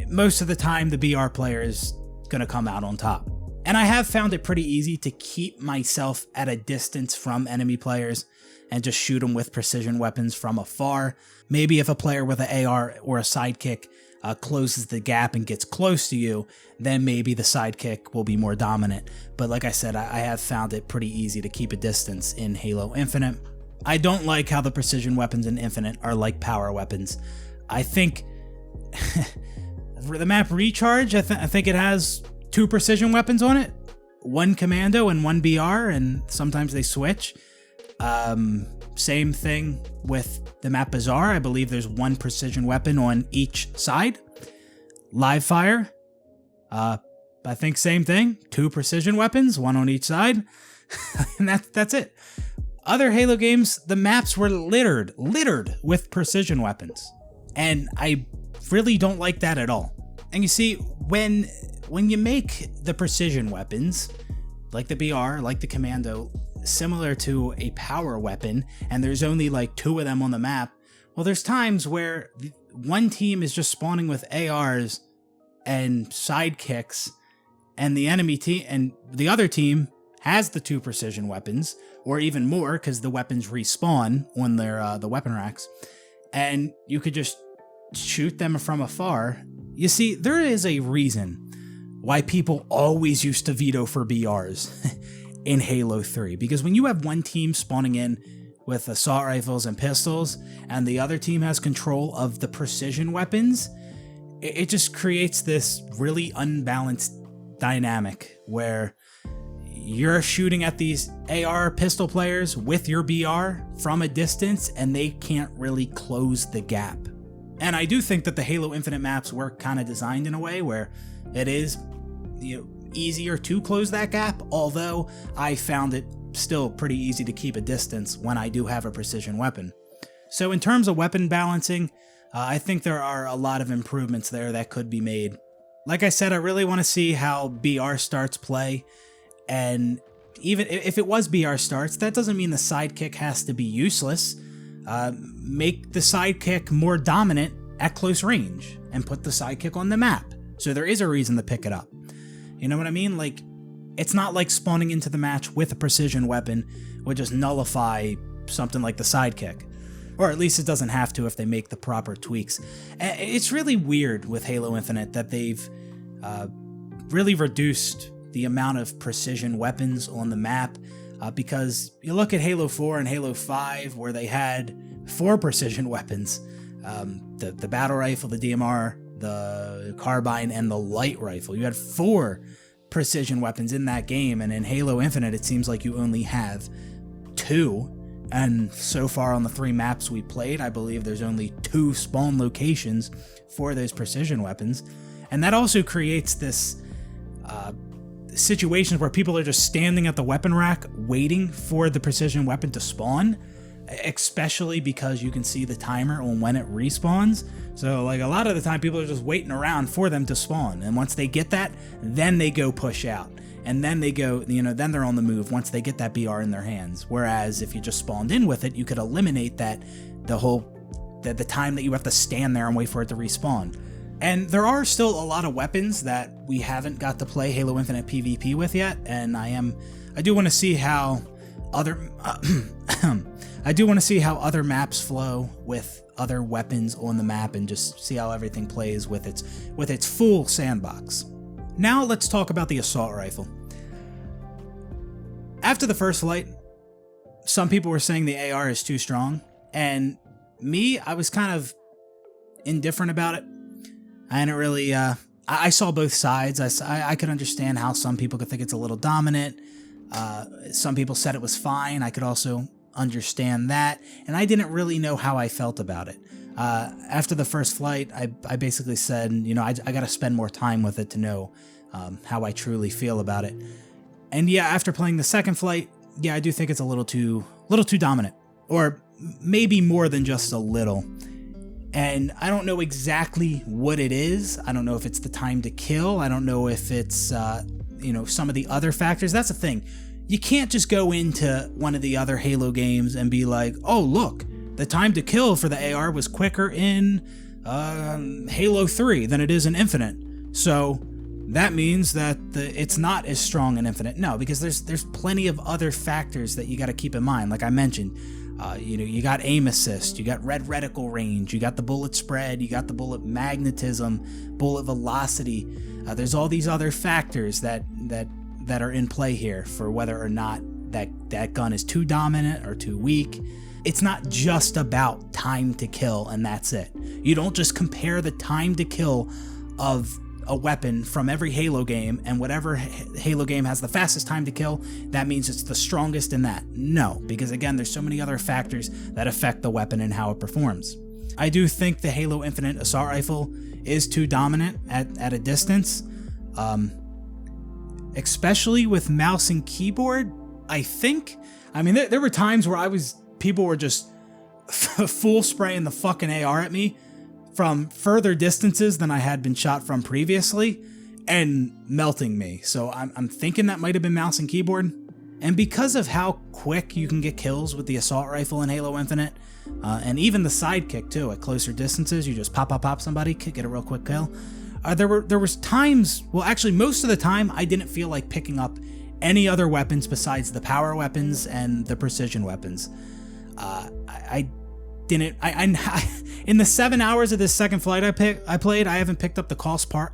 most of the time the BR player is going to come out on top. And I have found it pretty easy to keep myself at a distance from enemy players and just shoot them with precision weapons from afar. Maybe if a player with an AR or a sidekick closes the gap and gets close to you, then maybe the sidekick will be more dominant. But like I said, I have found it pretty easy to keep a distance in Halo Infinite. I don't like how the precision weapons in Infinite are like power weapons. I think the map Recharge, I think it has two precision weapons on it. One commando and one BR, and sometimes they switch. Same thing with the map Bazaar. I believe there's one precision weapon on each side. Live fire. I think same thing. Two precision weapons, one on each side. And that's it. Other Halo games, the maps were littered with precision weapons. And I really don't like that at all. And you see, when you make the precision weapons, like the BR, like the commando, similar to a power weapon, and there's only like two of them on the map, well, there's times where one team is just spawning with ARs and sidekicks, and the enemy team and the other team has the two precision weapons, or even more, because the weapons respawn on their the weapon racks, and you could just shoot them from afar. You see, there is a reason why people always used to veto for BRs in Halo 3, because when you have one team spawning in with assault rifles and pistols, and the other team has control of the precision weapons, it just creates this really unbalanced dynamic where you're shooting at these AR pistol players with your BR from a distance, and they can't really close the gap. And I do think that the Halo Infinite maps were kind of designed in a way where it is, easier to close that gap, although I found it still pretty easy to keep a distance when I do have a precision weapon. So in terms of weapon balancing, I think there are a lot of improvements there that could be made. Like I said, I really want to see how BR starts play, and even if it was BR starts, that doesn't mean the sidekick has to be useless. Make the sidekick more dominant at close range, and put the sidekick on the map, so there is a reason to pick it up. You know what I mean? Like, it's not like spawning into the match with a precision weapon would just nullify something like the sidekick. Or at least it doesn't have to if they make the proper tweaks. It's really weird with Halo Infinite that they've really reduced the amount of precision weapons on the map, because you look at Halo 4 and Halo 5 where they had 4 precision weapons. The battle rifle, the DMR, the carbine, and the light rifle. You had 4 precision weapons in that game, and in Halo Infinite it seems like you only have 2, And so far on the 3 maps we played, I believe there's only 2 spawn locations for those precision weapons. And that also creates this situations where people are just standing at the weapon rack waiting for the precision weapon to spawn, especially because you can see the timer on when it respawns. So like a lot of the time people are just waiting around for them to spawn, and once they get that, then they go push out, and then they go, then they're on the move once they get that BR in their hands. Whereas if you just spawned in with it, you could eliminate that, the time that you have to stand there and wait for it to respawn. And there are still a lot of weapons that we haven't got to play Halo Infinite PvP with yet, and I do want to see how other other maps flow with other weapons on the map, and just see how everything plays with its full sandbox. Now let's talk about the assault rifle. After the first flight, some people were saying the AR is too strong, and me, I was kind of indifferent about it. I didn't really, I saw both sides. I could understand how some people could think it's a little dominant. Some people said it was fine. I could also understand that. And I didn't really know how I felt about it. After the first flight, I basically said, I got to spend more time with it to know how I truly feel about it. And yeah, after playing the second flight, yeah, I do think it's a little too dominant. Or maybe more than just a little. And I don't know exactly what it is. I don't know if it's the time to kill. I don't know if it's, some of the other factors. That's the thing. You can't just go into one of the other Halo games and be like, oh, look, the time to kill for the AR was quicker in Halo 3 than it is in Infinite. So that means that it's not as strong in Infinite. No, because there's plenty of other factors that you got to keep in mind. Like I mentioned, you got aim assist, you got red reticle range, you got the bullet spread, you got the bullet magnetism, bullet velocity. There's all these other factors that are in play here for whether or not that gun is too dominant or too weak. It's not just about time to kill and that's it. You don't just compare the time to kill of a weapon from every Halo game, and whatever Halo game has the fastest time to kill, that means it's the strongest in that. No, because again, there's so many other factors that affect the weapon and how it performs. I do think the Halo Infinite assault rifle is too dominant at a distance, especially with mouse and keyboard. There were times where people were just full spraying the fucking AR at me from further distances than I had been shot from previously, and melting me. So I'm thinking that might have been mouse and keyboard. And because of how quick you can get kills with the assault rifle in Halo Infinite, and even the sidekick too, at closer distances, you just pop somebody, get a real quick kill. There was times, well actually most of the time, I didn't feel like picking up any other weapons besides the power weapons and the precision weapons. In the 7 hours of this second flight I played, I haven't picked up the Pulse Carbine.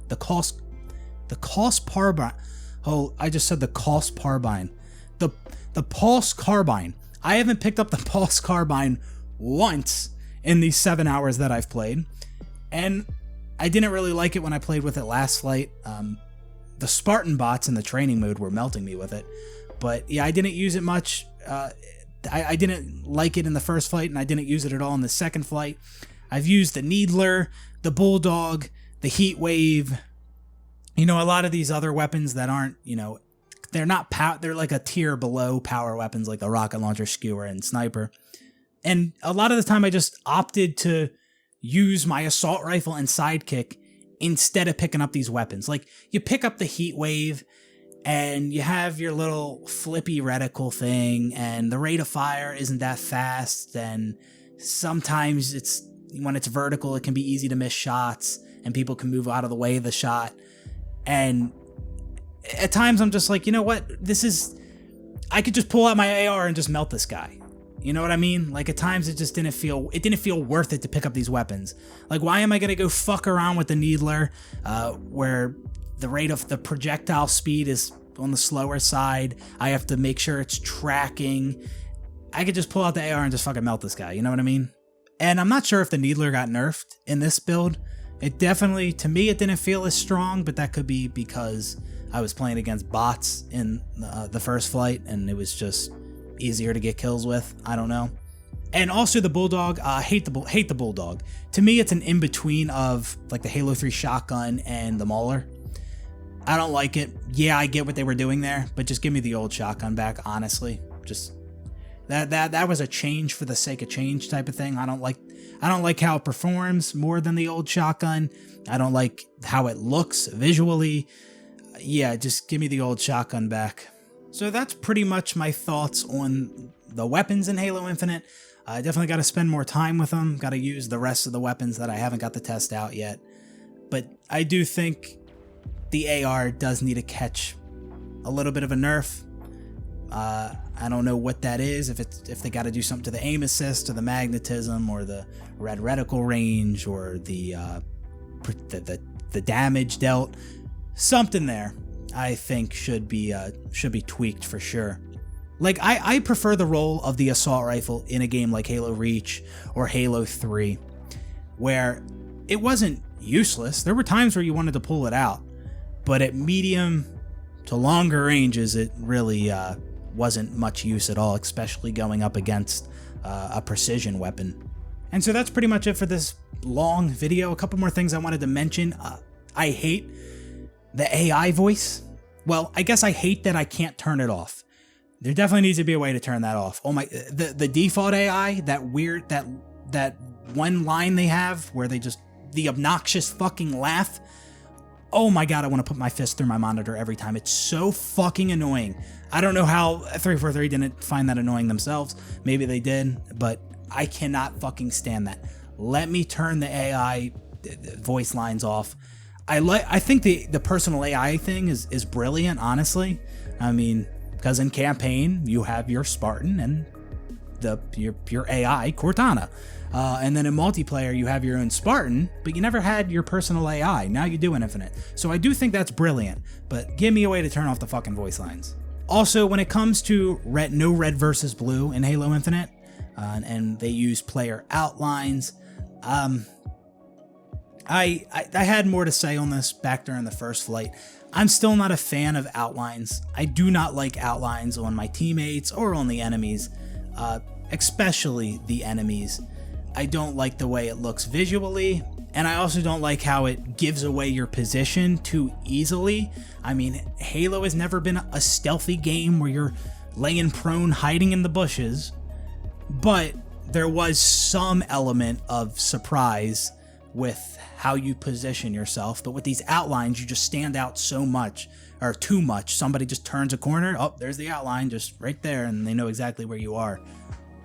I haven't picked up the Pulse Carbine once in these 7 hours that I've played, and I didn't really like it when I played with it last flight. The Spartan bots in the training mode were melting me with it, but yeah, I didn't use it much. I didn't like it in the first flight, and I didn't use it at all in the second flight. I've used the Needler, the Bulldog, the Heat Wave, a lot of these other weapons that aren't, they're like a tier below power weapons like the rocket launcher, skewer, and sniper. And a lot of the time I just opted to use my assault rifle and sidekick instead of picking up these weapons. Like, you pick up the Heat Wave, and you have your little flippy reticle thing, and the rate of fire isn't that fast, and sometimes when it's vertical, it can be easy to miss shots, and people can move out of the way of the shot. And at times I'm just like, you know what, I could just pull out my AR and just melt this guy. You know what I mean? Like, at times it just didn't feel worth it to pick up these weapons. Like, why am I gonna go fuck around with the Needler, where the rate of the projectile speed is on the slower side? I have to make sure it's tracking. I could just pull out the AR and just fucking melt this guy, you know what I mean? And I'm not sure if the Needler got nerfed in this build. It definitely, to me, it didn't feel as strong, but that could be because I was playing against bots in the first flight, and it was just, easier to get kills with. I don't know. And also the Bulldog, hate the Bulldog. To me, it's an in-between of like the Halo 3 shotgun and the Mauler. I don't like it. Yeah, I get what they were doing there, but just give me the old shotgun back, honestly. Just that was a change for the sake of change type of thing. I don't like how it performs more than the old shotgun. I don't like how it looks visually. Yeah, just give me the old shotgun back. So that's pretty much my thoughts on the weapons in Halo Infinite. I definitely got to spend more time with them. Got to use the rest of the weapons that I haven't got to test out yet. But I do think the AR does need to catch a little bit of a nerf. I don't know what that is. If they got to do something to the aim assist, or the magnetism, or the red reticle range, or the damage dealt, something there I think should be tweaked for sure. Like, I prefer the role of the assault rifle in a game like Halo Reach or Halo 3, where it wasn't useless. There were times where you wanted to pull it out, but at medium to longer ranges, it really wasn't much use at all, especially going up against a precision weapon. And so that's pretty much it for this long video. A couple more things I wanted to mention. I hate the AI voice. Well, I guess I hate that I can't turn it off. There definitely needs to be a way to turn that off. Oh my, the default AI, that weird, that one line they have where they just, the obnoxious fucking laugh. Oh my god, I want to put my fist through my monitor every time. It's so fucking annoying. I don't know how 343 didn't find that annoying themselves. Maybe they did, but I cannot fucking stand that. Let me turn the AI voice lines off. I think the personal AI thing is brilliant, honestly. I mean, because in campaign you have your Spartan and your AI Cortana, and then in multiplayer you have your own Spartan, but you never had your personal AI. Now you do in Infinite. So I do think that's brilliant, but give me a way to turn off the fucking voice lines. Also, when it comes to no red versus blue in Halo Infinite, and they use player outlines, I had more to say on this back during the first flight. I'm still not a fan of outlines. I do not like outlines on my teammates or on the enemies, especially the enemies. I don't like the way it looks visually, and I also don't like how it gives away your position too easily. I mean, Halo has never been a stealthy game where you're laying prone hiding in the bushes, but there was some element of surprise with how you position yourself. But with these outlines, you just stand out so much, or too much. Somebody just turns a corner, oh, there's the outline just right there, and they know exactly where you are.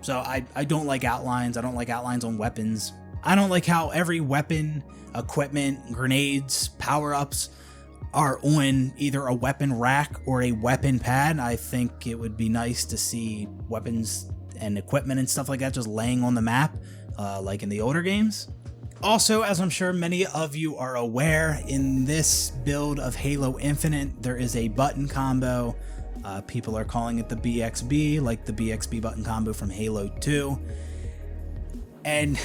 So I don't like outlines. I don't like outlines on weapons. I don't like how every weapon, equipment, grenades, power-ups are on either a weapon rack or a weapon pad. I think it would be nice to see weapons and equipment and stuff like that just laying on the map, like in the older games. Also, as I'm sure many of you are aware, in this build of Halo Infinite, there is a button combo. People are calling it the BXB, like the BXB button combo from Halo 2. And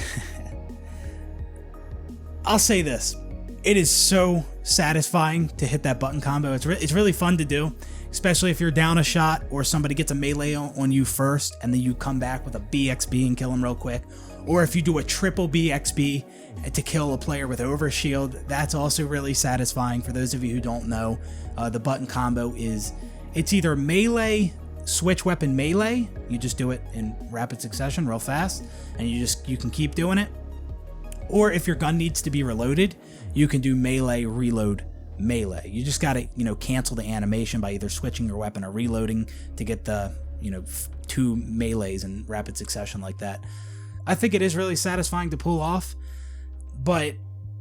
I'll say this, it is so satisfying to hit that button combo. It's really fun to do, especially if you're down a shot or somebody gets a melee on you first and then you come back with a BXB and kill them real quick. Or if you do a triple BXB to kill a player with overshield, that's also really satisfying. For those of you who don't know, the button combo it's either melee, switch weapon melee, you just do it in rapid succession real fast, and you can keep doing it. Or if your gun needs to be reloaded, you can do melee, reload, melee. You just gotta, cancel the animation by either switching your weapon or reloading to get the, two melees in rapid succession like that. I think it is really satisfying to pull off, but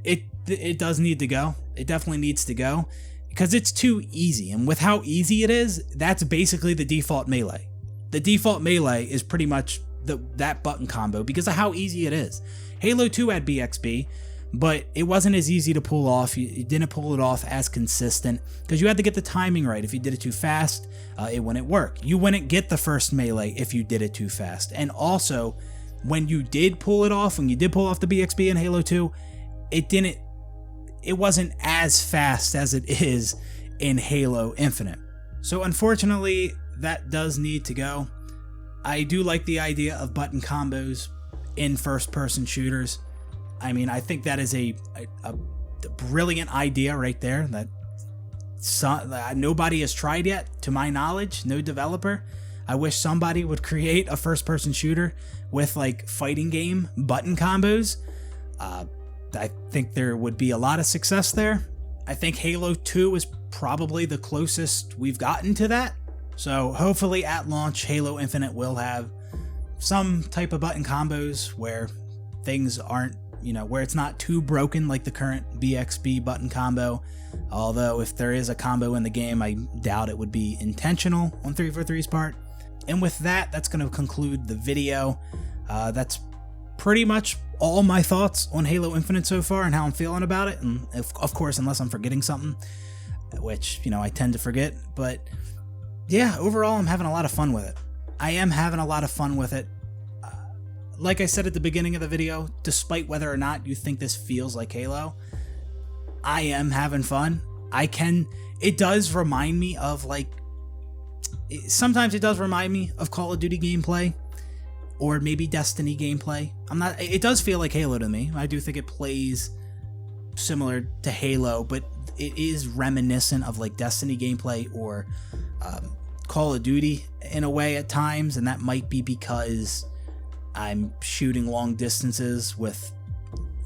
it does need to go. It definitely needs to go because it's too easy. And with how easy it is, that's basically the default melee. The default melee is pretty much that button combo because of how easy it is. Halo 2 had BXB, but it wasn't as easy to pull off. You didn't pull it off as consistent because you had to get the timing right. If you did it too fast, it wouldn't work. You wouldn't get the first melee if you did it too fast. And also, when you did pull it off, when you did pull off the BXB in Halo 2, it wasn't as fast as it is in Halo Infinite. So unfortunately, that does need to go. I do like the idea of button combos in first-person shooters. I mean, I think that is a brilliant idea right there that nobody has tried yet, to my knowledge, no developer. I wish somebody would create a first-person shooter with like fighting game button combos. I think there would be a lot of success there. I think Halo 2 is probably the closest we've gotten to that. So hopefully at launch, Halo Infinite will have some type of button combos where things aren't, where it's not too broken like the current BXB button combo. Although if there is a combo in the game, I doubt it would be intentional on 343's part. And with that, that's going to conclude the video. That's pretty much all my thoughts on Halo Infinite so far and how I'm feeling about it. And of course, unless I'm forgetting something, which, I tend to forget. But yeah, overall, I'm having a lot of fun with it. I am having a lot of fun with it. Like I said at the beginning of the video, despite whether or not you think this feels like Halo, I am having fun. It does remind me of sometimes it does remind me of Call of Duty gameplay or maybe Destiny gameplay. It does feel like Halo to me. I do think it plays similar to Halo, but it is reminiscent of like Destiny gameplay or Call of Duty in a way at times, and that might be because I'm shooting long distances with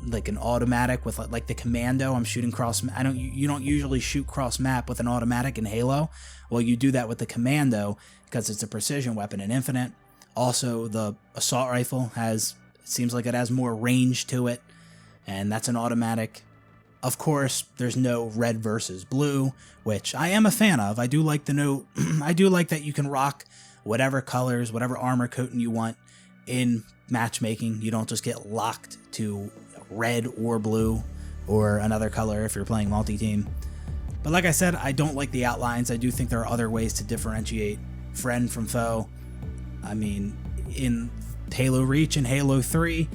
like an automatic with like the commando. I'm shooting cross. You don't usually shoot cross map with an automatic in Halo. Well, you do that with the commando because it's a precision weapon in Infinite. Also, the assault rifle seems like it has more range to it, and that's an automatic. Of course, there's no red versus blue, which I am a fan of. I do like I do like that you can rock whatever colors, whatever armor coating you want in matchmaking. You don't just get locked to red or blue or another color if you're playing multi-team. But like I said, I don't like the outlines. I do think there are other ways to differentiate friend from foe. I mean, in Halo Reach and Halo 3,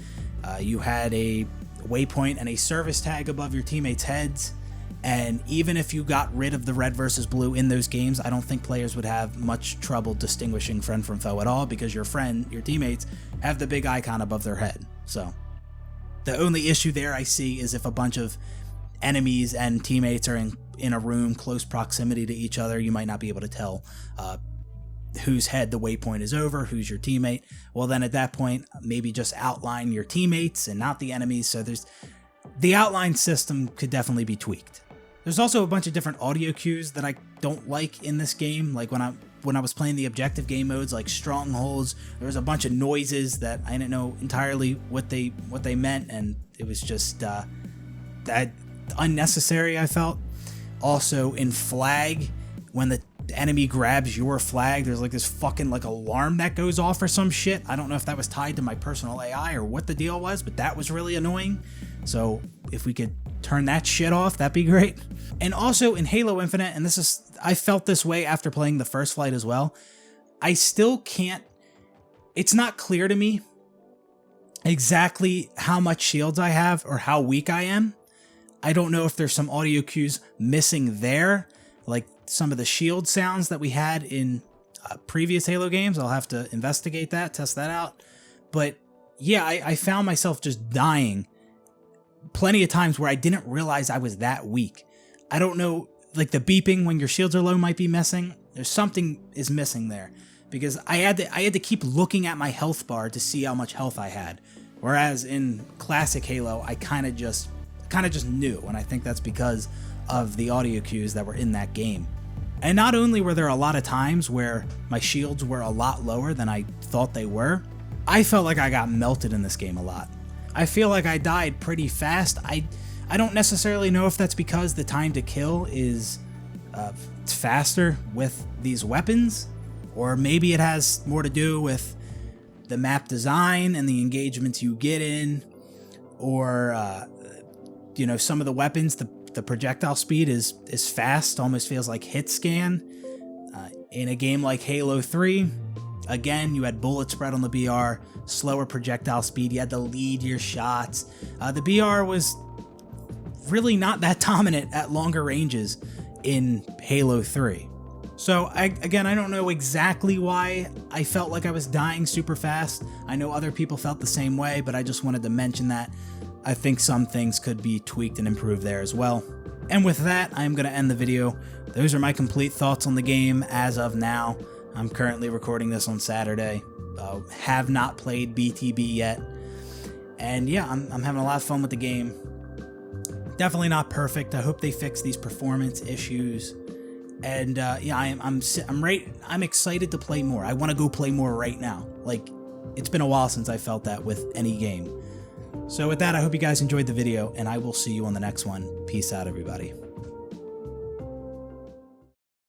you had a waypoint and a service tag above your teammates' heads, and even if you got rid of the red versus blue in those games, I don't think players would have much trouble distinguishing friend from foe at all, because your teammates have the big icon above their head. So the only issue there I see is if a bunch of enemies and teammates are in a room close proximity to each other, you might not be able to tell whose head the waypoint is over, who's your teammate. Well, then at that point, maybe just outline your teammates and not the enemies. So the outline system could definitely be tweaked. There's also a bunch of different audio cues that I don't like in this game. Like when I was playing the objective game modes, like Strongholds, there was a bunch of noises that I didn't know entirely what they meant, and it was just that unnecessary, I felt. Also in Flag, when the enemy grabs your flag, there's like this fucking like alarm that goes off or some shit. I don't know if that was tied to my personal AI or what the deal was, but that was really annoying. So if we could turn that shit off, that'd be great. And also in Halo Infinite, and I felt this way after playing the first flight as well, I still can't, it's not clear to me exactly how much shields I have or how weak I am. I don't know if there's some audio cues missing there, like some of the shield sounds that we had in previous Halo games. I'll have to investigate that, test that out. But yeah, I found myself just dying plenty of times where I didn't realize I was that weak. I don't know, like the beeping when your shields are low might be missing. There's something is missing there, because I had to keep looking at my health bar to see how much health I had. Whereas in classic Halo, I kind of just knew, and I think that's because of the audio cues that were in that game. And not only were there a lot of times where my shields were a lot lower than I thought they were, I felt like I got melted in this game a lot. I feel like I died pretty fast. I don't necessarily know if that's because the time to kill is faster with these weapons, or maybe it has more to do with the map design and the engagements you get in, or some of the weapons, the projectile speed is fast, almost feels like hit scan. In a game like Halo 3, again, you had bullet spread on the BR, slower projectile speed, you had to lead your shots. The BR was really not that dominant at longer ranges in Halo 3. So again, I don't know exactly why I felt like I was dying super fast. I know other people felt the same way, but I just wanted to mention that I think some things could be tweaked and improved there as well. And with that, I'm going to end the video. Those are my complete thoughts on the game as of now. I'm currently recording this on Saturday. Have not played BTB yet. And yeah, I'm having a lot of fun with the game. Definitely not perfect. I hope they fix these performance issues. And yeah, I'm excited to play more. I want to go play more right now. Like, it's been a while since I felt that with any game. So with that, I hope you guys enjoyed the video, and I will see you on the next one. Peace out, everybody.